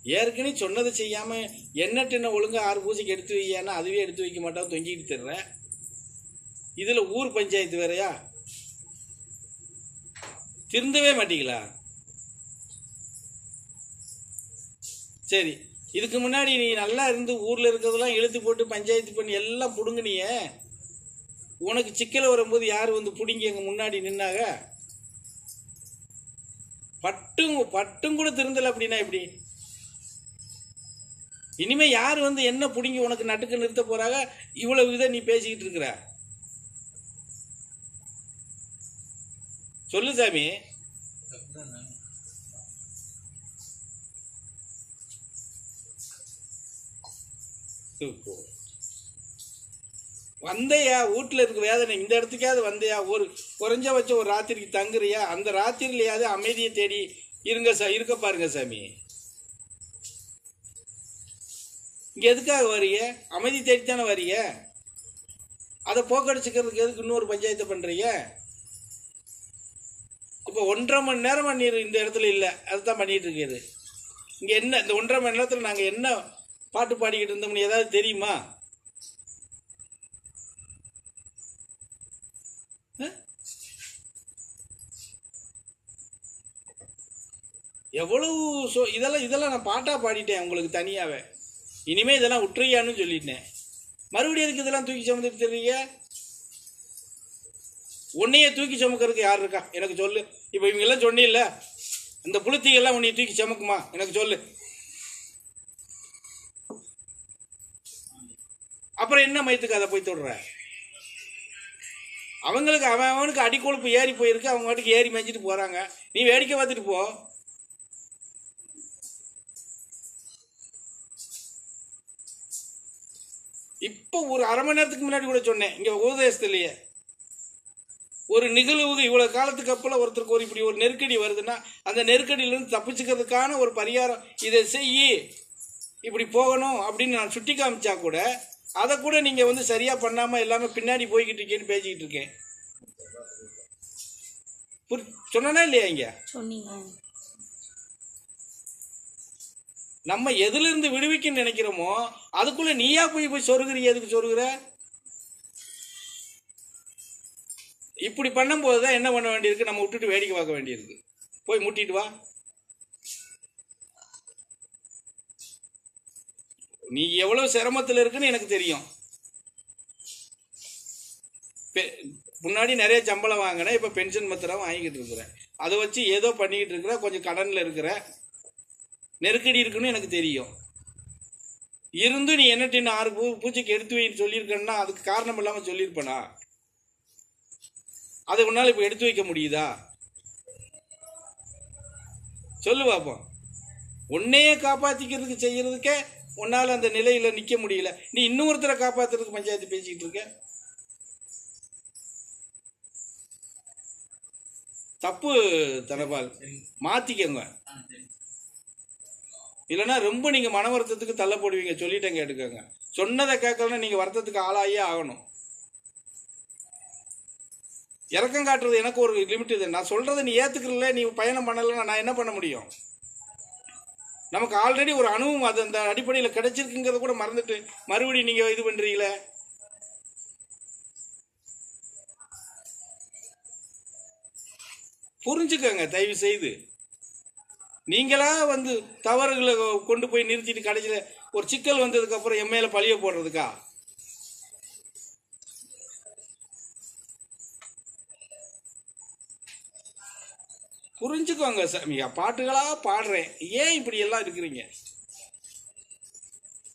ஏற்கனவே சொன்னதை செய்யாம என்ன ஒழுங்கா 6 பூஜைக்கு எடுத்து வையானா அதுவே எடுத்து வைக்க மாட்டா, தொங்கிட்டு தர்ற. இதுல ஊர் பஞ்சாயத்து வேறையா? திருந்தவே மாட்டீங்களா? சரி, இதுக்கு முன்னாடி நீ நல்லா இருந்து ஊர்ல இருக்கிறதெல்லாம் இழுத்து போட்டு பஞ்சாயத்து பண்ணி எல்லாம் புடுங்கினிய. உனக்கு சிக்கல் வரும்போது யாரு வந்து புடுங்கி எங்க முன்னாடி நின்னாக? பட்டும் கூட திருந்தல அப்படின்னா எப்படி? இனிமே யாரு வந்து என்ன புடுங்கி உனக்கு நட்டுக்கு நிறுத்த போறாங்க? இவ்வளவு இதை நீ பேசிக்கிட்டு இருக்கிற. சொல்லு சாமி. வந்தையா வீட்டில் இருக்க வேதனை இந்த இடத்துக்காவது வந்தையா? ஒரு குறைஞ்சபட்சம் ஒரு ராத்திரிக்கு தங்குறியா? அந்த ராத்திரிலையாவது அமைதியை தேடி இருக்க பாருங்க சாமி. இங்க எதுக்காக வரிய? அமைதி தேடித்தானே வரிய. அதை போக்கடிச்சுக்கிறதுக்கு எதுக்கு இன்னொரு பஞ்சாயத்தை பண்றீங்க? இப்போ 1.5 மணி நேரமா நீர் இந்த இடத்துல இல்லை, அதுதான் பண்ணிட்டு இருக்கிறது. இங்க என்ன இந்த 1.5 மணி நேரத்தில் நாங்கள் என்ன பாட்டு பாடிக்கிட்டு இருந்தோம்னு ஏதாவது தெரியுமா? எவ்வளவு இதெல்லாம் நான் பாட்டா பாடிட்டேன் உங்களுக்கு தனியாவே. இனிமே இதெல்லாம் விட்டுறியான்னு சொல்லிட்டேன். மறுபடியும் எதுக்கு இதெல்லாம் தூக்கி சுமந்துட்டு தெரியுங்க? உன்னையே தூக்கி சுமக்கிறதுக்கு யார் இருக்கா எனக்கு சொல்லு. இப்போ இவங்க எல்லாம் சொன்னில்ல, இந்த புளுத்திகள்லாம் உன்னைய தூக்கி சுமக்குமா எனக்கு சொல்லு. அப்புறம் என்ன மயத்துக்கு அதை போய் தொடுற? அவனுக்கு அடிக்கொழுப்பு ஏறி போயிருக்கு, அவங்க வாட்டுக்கு ஏறி மேய்ச்சிட்டு போறாங்க. நீ வேடிக்கை பார்த்துட்டு போ. இப்போ ஒரு 1/2 மணி நேரத்துக்கு முன்னாடி கூட சொன்னேன், இங்க உபதேசத்திலேயே ஒரு நிகழ்வுக்கு இவ்வளவு காலத்துக்கு அப்புறம் ஒருத்தருக்கு ஒரு இப்படி ஒரு நெருக்கடி வருதுன்னா அந்த நெருக்கடியிலிருந்து தப்பிச்சுக்கிறதுக்கான ஒரு பரிகாரம் இதை செய்யி, இப்படி போகணும் அப்படின்னு நான் சுட்டி காமிச்சா கூட அதை கூட நீங்க வந்து சரியா பண்ணாம எல்லாமே பின்னாடி போய்கிட்டு இருக்கேன்னு பேசிக்கிட்டு இருக்கேன். சொன்னா இல்லையா? இங்க நம்ம எதுல இருந்து விடுவிக்க நினைக்கிறோமோ அதுக்குள்ள நீயா போய் சொருகிறிய. எதுக்கு சொருகிற? இப்படி பண்ணும் போதுதான் என்ன பண்ண வேண்டியிருக்கு? நம்ம விட்டுட்டு வேடிக்கை பார்க்க வேண்டியிருக்கு. போய் முட்டிட்டு வா. நீ எவ்வளவு சிரமத்தில் இருக்குன்னு எனக்கு தெரியும். முன்னாடி நிறைய சம்பளம் வாங்கினேன், இப்ப பென்ஷன் பத்திரம் வாங்கிக்கிட்டு இருக்கிறேன். அதை வச்சு ஏதோ பண்ணிக்கிட்டு இருக்கிற, கொஞ்சம் கடன்ல இருக்கிற, நெருக்கடி இருக்குன்னு எனக்கு தெரியும். இருந்து நீ என்ன 6 பூஜைக்கு எடுத்து வைன்னு சொல்லியிருக்கேன்னா அதுக்கு காரணம் இல்லாம சொல்லியிருப்பனா? அதை உன்னால இப்ப எடுத்து வைக்க முடியுதா? சொல்லு பாப்போம். உன்னையே காப்பாத்திக்கிறதுக்கு செய்யறதுக்கே உன்னால அந்த நிலையில நிக்க முடியல, நீ இன்னொருத்தரை காப்பாத்துறதுக்கு பஞ்சாயத்து பேசிக்கிட்டு இருக்க. தப்பு தனபால், மாத்திக்கங்க. இல்லைன்னா ரொம்ப நீங்க மன வருத்தத்துக்கு தள்ள போடுவீங்க. சொல்லிட்டேன், கேட்டுக்கோங்க. சொன்னதை கேட்கலன்னா நீங்க வருத்தத்துக்கு ஆளாயே ஆகணும். இறக்கம் காட்டுறது எனக்கு ஒரு லிமிட் இது. நான் சொல்றதை நீ ஏத்துக்கல, நீ பயணம் பண்ணலன்னா நான் என்ன பண்ண முடியும்? நமக்கு ஆல்ரெடி ஒரு அனுபவம் அது அந்த அடிப்படையில் கிடைச்சிருக்குங்கிறத கூட மறந்துட்டு மறுபடியும் நீங்க இது பண்றீங்களே. புரிஞ்சுக்கங்க தயவு செய்து. நீங்களா வந்து தவறுகளை கொண்டு போய் நிறுத்திட்டு கடைசியில ஒரு சிக்கல் வந்ததுக்கு அப்புறம் எம்மையில பழிய போடுறதுக்கா? புரிஞ்சுக்கோங்க சாமி. பாட்டுகளா பாடுறேன், ஏன் இப்படி எல்லாம் இருக்கிறீங்க?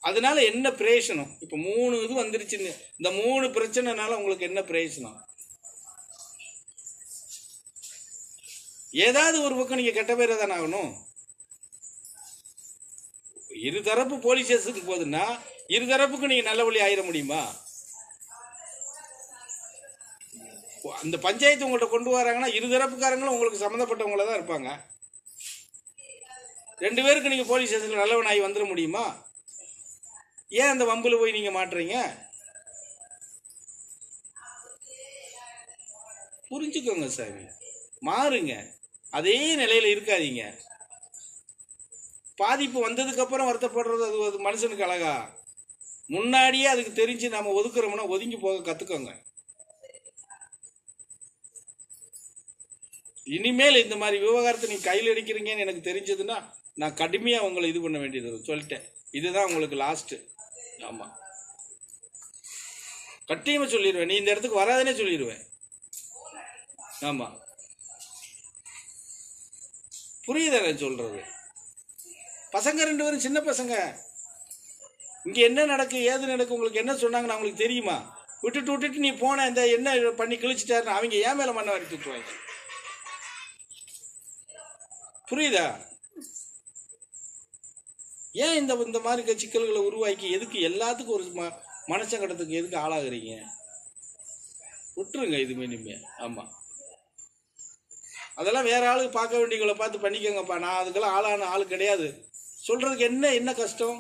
அதனால என்ன பிரயோஜனம்? இப்ப 3 இது வந்துருச்சுன்னு, இந்த 3 பிரச்சனைனால உங்களுக்கு என்ன பிரயோஜனம்? ஏதாவது ஒரு பக்கம் நீங்க கெட்ட பேரை தானே ஆகணும். இருதரப்பு போலீஸ் ஸ்டேஷனுக்கு போகுதுன்னா இருதரப்புக்கு நீங்க நல்ல வழி ஆயிட முடியுமா? அந்த பஞ்சாயத்து உங்கள்கிட்ட கொண்டு வராங்கன்னா இருதரப்புக்காரங்களும் உங்களுக்கு சம்மந்தப்பட்டவங்கள தான் இருப்பாங்க. 2 பேருக்கு நீங்க போலீஸ் ஸ்டேஷன்ல நல்லவன் ஆகி வந்துட முடியுமா? ஏன் அந்த வம்புல போய் நீங்க மாட்டுறீங்க? புரிஞ்சுக்கோங்க சாமி, மாறுங்க. அதே நிலையில இருக்காதீங்க. பாதிப்பு வந்ததுக்கப்புறம் வருத்தப்படுறது அது மனுஷனுக்கு அழகா? முன்னாடியே அதுக்கு தெரிஞ்சு நம்ம ஒதுக்குறோம்னா ஒதுங்கி போக கற்றுக்கோங்க. இனிமேல் இந்த மாதிரி விவகாரத்தை நீ கையில் எடுக்கிறீங்கன்னு எனக்கு தெரிஞ்சதுன்னா நான் கடுமையாக உங்களை இது பண்ண வேண்டியது சொல்லிட்டேன். இதுதான் உங்களுக்கு லாஸ்ட்டு. ஆமாம், கட்டியமாக சொல்லிடுவேன். நீ இந்த இடத்துக்கு வராதனே சொல்லிடுவேன். ஆமாம், புரியுதா நான் சொல்கிறது? பசங்க 2 பேரும் சின்ன பசங்க. இங்கே என்ன நடக்கு ஏது நடக்கு உங்களுக்கு என்ன சொன்னாங்கன்னு அவங்களுக்கு தெரியுமா? விட்டுட்டு நீ போன இந்த என்ன பண்ணி கிழிச்சிட்டாருன்னு அவங்க ஏன் மேலே மண்ணை வாரி தூக்குவாங்க. புரியுதா? ஏன் இந்த மாதிரி சிக்கல்களை உருவாக்கி எதுக்கு எல்லாத்துக்கும் ஒரு மனசங்கடத்துக்கு எதுக்கு ஆளாகிறீங்க? விட்டுருங்க இதுமே இனிமே. ஆமாம், அதெல்லாம் வேற ஆளுக்கு பார்க்க வேண்டியவங்களை பார்த்து பண்ணிக்கோங்கப்பா. நான் அதுக்கெல்லாம் ஆளான ஆள் கிடையாது. சொல்றதுக்கு என்ன கஷ்டம்?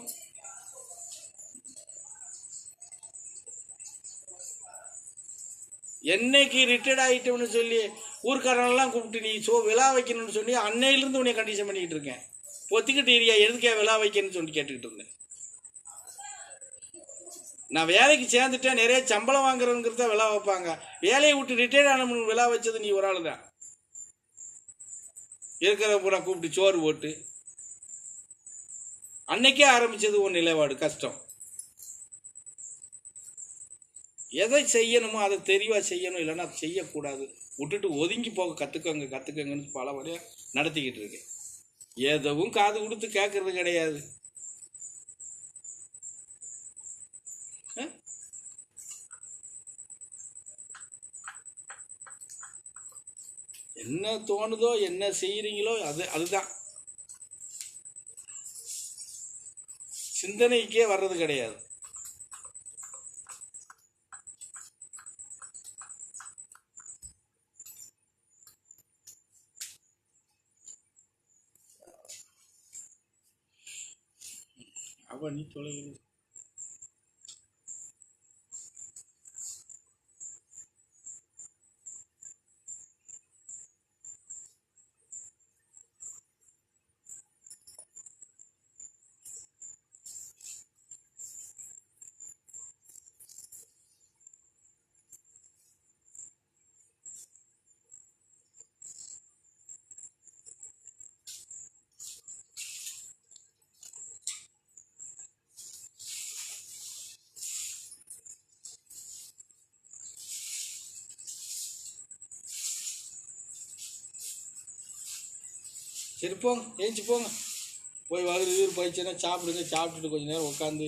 என்னைக்கு ரிட்டையர்ட் ஆகிட்டோம்னு சொல்லி ஊர்க்காரனெல்லாம் கூப்பிட்டு நீ விழா வைக்கணும்னு சொல்லி அன்னையிலிருந்து உன்னை கண்டிஷன் பண்ணிக்கிட்டு இருக்கேன். பொத்திக்கிட்டு ஏரியா எதுக்கே விழா வைக்கணும்னு சொல்லி கேட்டுக்கிட்டு இருந்தேன். நான் வேலைக்கு சேர்ந்துட்டேன், நிறைய சம்பளம் வாங்குறவங்கிறத விழா வைப்பாங்க. வேலையை விட்டு ரிட்டையர்ட் ஆனவனு விழா வச்சது நீ ஒரு ஆள் தான். இருக்கிற பூரா கூப்பிட்டு சோறு போட்டு அன்னைக்கே ஆரம்பிச்சது உன் நிலைப்பாடு கஷ்டம். எதை செய்யணுமோ அதை தெளிவாக செய்யணும், இல்லைன்னா அதை செய்யக்கூடாது. விட்டுட்டு ஒதுங்கி போக கற்றுக்கங்கன்னு பல வழியாக நடத்திக்கிட்டு இருக்கேன். எதுவும் காது கொடுத்து கேட்கறது கிடையாது. என்ன தோணுதோ என்ன செய்யறீங்களோ அதுதான். சிந்தனைக்கே வர்றது கிடையாது. அவ நீ தொலைகிறது. சரி போங்க, ஏஞ்சி போங்க. போய் வகுறு போயிடுச்சுன்னா சாப்பிடுங்க. சாப்பிட்டுட்டு கொஞ்சம் நேரம் உட்காந்து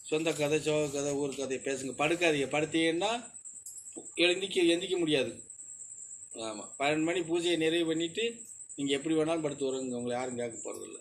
சொந்த கதை சோக கதை ஊர் கதையை பேசுங்க. படுக்காதீங்க. படுத்தீங்கன்னா எந்திக்க முடியாது. ஆமாம், 12 மணி பூஜையை நிறைவு பண்ணிவிட்டு நீங்கள் எப்படி வேணாலும் படுத்து வருங்க. உங்களை யாரும் கேட்க போகிறதில்ல.